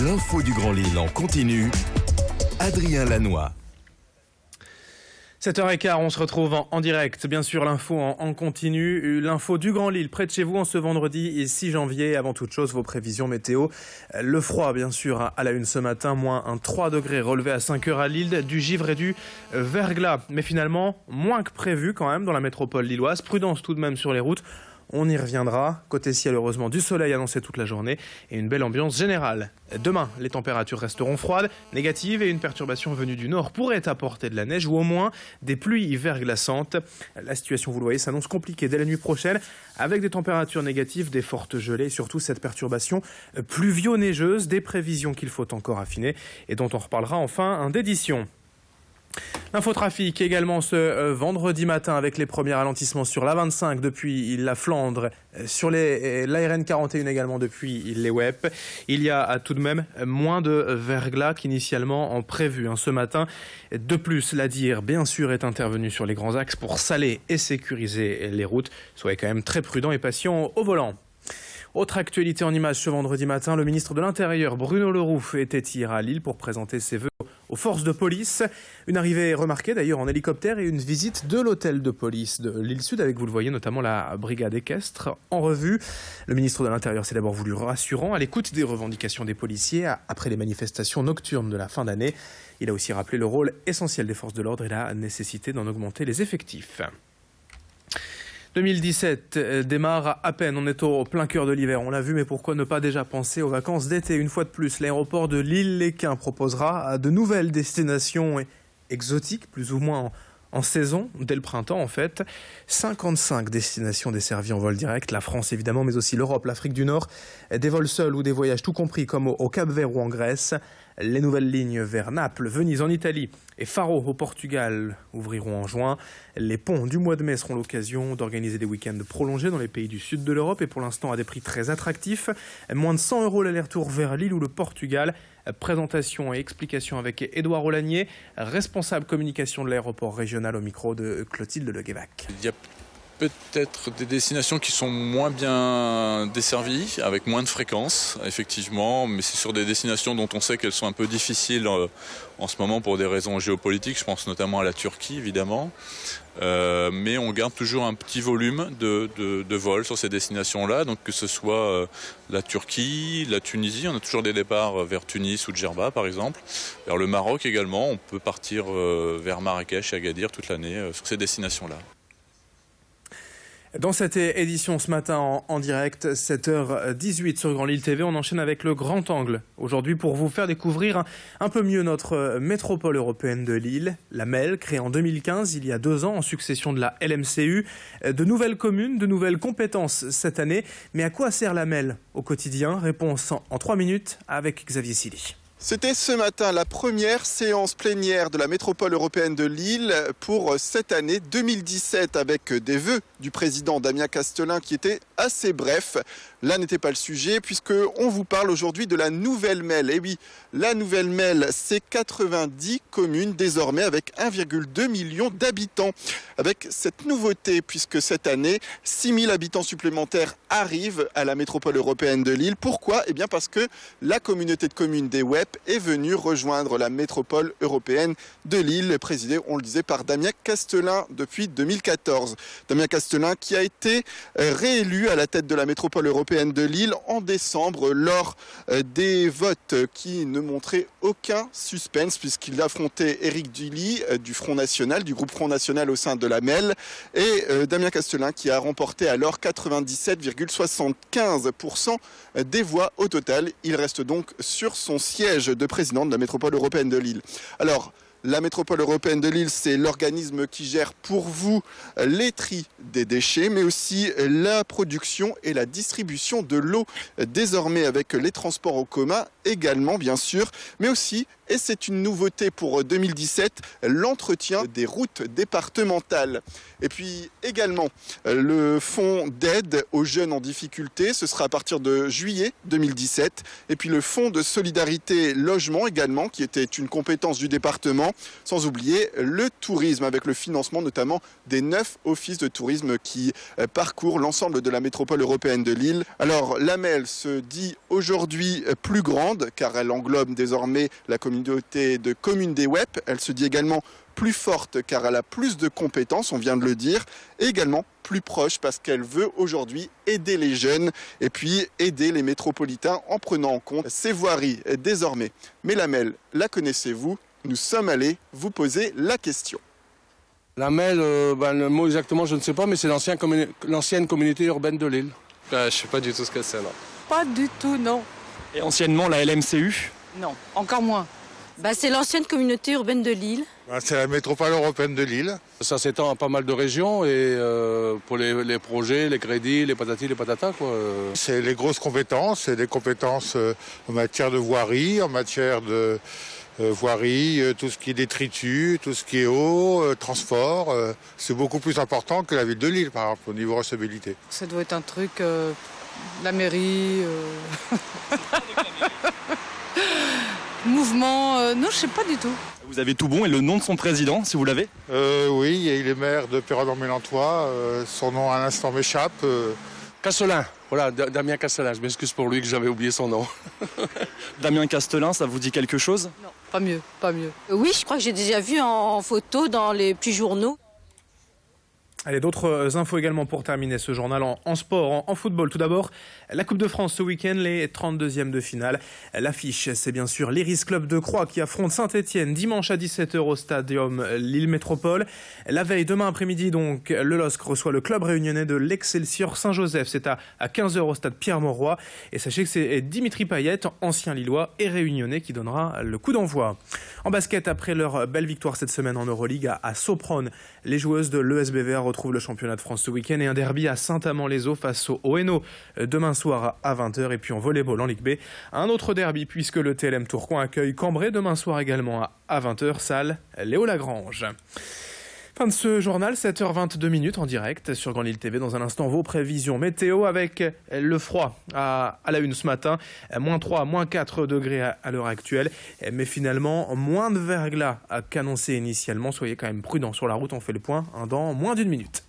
L'info du Grand Lille en continu, Adrien Lanois. 7h15, on se retrouve en direct. Bien sûr, l'info en continu. L'info du Grand Lille, près de chez vous, en ce vendredi 6 janvier. Avant toute chose, vos prévisions météo. Le froid, bien sûr, à la une ce matin. Moins 3 degrés relevé à 5h à Lille. Du givre et du verglas. Mais finalement, moins que prévu quand même dans la métropole lilloise. Prudence tout de même sur les routes. On y reviendra. Côté ciel, heureusement, du soleil annoncé toute la journée et une belle ambiance générale. Demain, les températures resteront froides, négatives et une perturbation venue du nord pourrait apporter de la neige ou au moins des pluies verglaçantes. La situation, vous le voyez, s'annonce compliquée dès la nuit prochaine avec des températures négatives, des fortes gelées et surtout cette perturbation pluvio-neigeuse, des prévisions qu'il faut encore affiner et dont on reparlera en fin d'édition. L'infotrafic également ce vendredi matin avec les premiers ralentissements sur l'A25 depuis la Flandre, sur la RN 41 également depuis les WEP. Il y a tout de même moins de verglas qu'initialement en prévu ce matin. De plus, la DIR bien sûr est intervenue sur les grands axes pour saler et sécuriser les routes. Soyez quand même très prudents et patients au volant. Autre actualité en images ce vendredi matin, le ministre de l'Intérieur Bruno Le Roux était hier à Lille pour présenter ses vœux aux forces de police. Une arrivée remarquée d'ailleurs en hélicoptère et une visite de l'hôtel de police de Lille Sud avec, vous le voyez, notamment la brigade équestre en revue. Le ministre de l'Intérieur s'est d'abord voulu rassurant à l'écoute des revendications des policiers après les manifestations nocturnes de la fin d'année. Il a aussi rappelé le rôle essentiel des forces de l'ordre et la nécessité d'en augmenter les effectifs. 2017 démarre à peine, on est au plein cœur de l'hiver, on l'a vu, mais pourquoi ne pas déjà penser aux vacances d'été? Une fois de plus, l'aéroport de Lille-Léquin proposera de nouvelles destinations exotiques, plus ou moins en saison, dès le printemps en fait. 55 destinations desservies en vol direct, la France évidemment, mais aussi l'Europe, l'Afrique du Nord, des vols seuls ou des voyages tout compris comme au Cap-Vert ou en Grèce. Les nouvelles lignes vers Naples, Venise en Italie et Faro au Portugal ouvriront en juin. Les ponts du mois de mai seront l'occasion d'organiser des week-ends prolongés dans les pays du sud de l'Europe et pour l'instant à des prix très attractifs. Moins de 100 € l'aller-retour vers Lille ou le Portugal. Présentation et explication avec Édouard Olagnier, responsable communication de l'aéroport régional au micro de Clotilde Leguévac. Il y a peut-être des destinations qui sont moins bien desservies, avec moins de fréquences, effectivement, mais c'est sur des destinations dont on sait qu'elles sont un peu difficiles en ce moment pour des raisons géopolitiques, je pense notamment à la Turquie évidemment, mais on garde toujours un petit volume de vols sur ces destinations-là, donc que ce soit la Turquie, la Tunisie, on a toujours des départs vers Tunis ou Djerba par exemple, vers le Maroc également, on peut partir vers Marrakech et Agadir toute l'année sur ces destinations-là. Dans cette édition ce matin en direct, 7h18 sur Grand Lille TV, on enchaîne avec le grand angle. Aujourd'hui pour vous faire découvrir un peu mieux notre métropole européenne de Lille, la MEL, créée en 2015, il y a 2 ans, en succession de la LMCU. De nouvelles communes, de nouvelles compétences cette année. Mais à quoi sert la MEL au quotidien? Réponse en 3 minutes avec Xavier Silly. C'était ce matin la première séance plénière de la métropole européenne de Lille pour cette année 2017 avec des vœux du président Damien Castelin qui étaient assez brefs. Là n'était pas le sujet puisque on vous parle aujourd'hui de la nouvelle MEL. Et oui, la nouvelle MEL, c'est 90 communes désormais avec 1,2 million d'habitants. Avec cette nouveauté puisque cette année, 6000 habitants supplémentaires arrivent à la métropole européenne de Lille. Pourquoi? Eh bien parce que la communauté de communes des WEP est venue rejoindre la métropole européenne de Lille, présidée, on le disait, par Damien Castelin depuis 2014. Damien Castelin qui a été réélu à la tête de la métropole européenne de Lille en décembre lors des votes qui ne montraient aucun suspense puisqu'il affrontait Éric Duly du Front National, du groupe Front National au sein de la MEL et Damien Castelin qui a remporté alors 97,75% des voix au total. Il reste donc sur son siège de président de la métropole européenne de Lille. Alors, la métropole européenne de Lille, c'est l'organisme qui gère pour vous les tris des déchets, mais aussi la production et la distribution de l'eau, désormais avec les transports en commun également, bien sûr, mais aussi, et c'est une nouveauté pour 2017, l'entretien des routes départementales. Et puis également, le fonds d'aide aux jeunes en difficulté, ce sera à partir de juillet 2017. Et puis le fonds de solidarité logement également, qui était une compétence du département, sans oublier le tourisme, avec le financement notamment des 9 offices de tourisme qui parcourent l'ensemble de la métropole européenne de Lille. Alors la MEL se dit aujourd'hui plus grande. grande car elle englobe désormais la communauté de communes des WEP. Elle se dit également plus forte car elle a plus de compétences, on vient de le dire, et également plus proche parce qu'elle veut aujourd'hui aider les jeunes et puis aider les métropolitains en prenant en compte ces voiries désormais. Mais la MEL, la connaissez-vous? Nous sommes allés vous poser la question. La MEL, le mot exactement je ne sais pas, mais c'est l'ancienne communauté urbaine de Lille. Je ne sais pas du tout ce que c'est, non. Pas du tout, non. Et anciennement la LMCU? Non, encore moins. C'est l'ancienne communauté urbaine de Lille. C'est la métropole européenne de Lille. Ça s'étend à pas mal de régions et pour les projets, les crédits, les patatis, les patatas, quoi. C'est les grosses compétences, c'est des compétences en matière de voirie, en matière de voirie, tout ce qui est détritus, tout ce qui est eau, transport. C'est beaucoup plus important que la ville de Lille, par exemple, au niveau recevabilité. Ça doit être un truc, la mairie... Mouvement, non, je sais pas du tout. Vous avez tout bon et le nom de son président, si vous l'avez? Oui, il est maire de Perrodon-Mélantois. Son nom à l'instant m'échappe. Castelin, voilà, Damien Castelin, je m'excuse pour lui que j'avais oublié son nom. Damien Castelin, ça vous dit quelque chose? Non, pas mieux, pas mieux. Oui, je crois que j'ai déjà vu en photo dans les petits journaux. Allez, d'autres infos également pour terminer ce journal en sport, en football. Tout d'abord, la Coupe de France ce week-end, les 32e de finale. L'affiche, c'est bien sûr l'Iris Club de Croix qui affronte Saint-Etienne dimanche à 17h au Stadium Lille Métropole. La veille, demain après-midi, donc, le LOSC reçoit le club réunionnais de l'Excelsior Saint-Joseph. C'est à 15h au stade Pierre-Mauroy. Et sachez que c'est Dimitri Payet, ancien Lillois et réunionnais, qui donnera le coup d'envoi. En basket, après leur belle victoire cette semaine en Euroleague à Sopron, les joueuses de l'ESBVA retrouve le championnat de France ce week-end et un derby à Saint-Amand-les-Eaux face au ONO demain soir à 20h. Et puis en volleyball en Ligue B, un autre derby puisque le TLM Tourcoing accueille Cambrai demain soir également à 20h, salle Léo Lagrange. Fin de ce journal, 7h22 en direct sur Grand Lille TV. Dans un instant, vos prévisions météo avec le froid à la une ce matin. -3, -4 degrés à l'heure actuelle. Mais finalement, moins de verglas qu'annoncé initialement. Soyez quand même prudents sur la route. On fait le point dans moins d'une minute.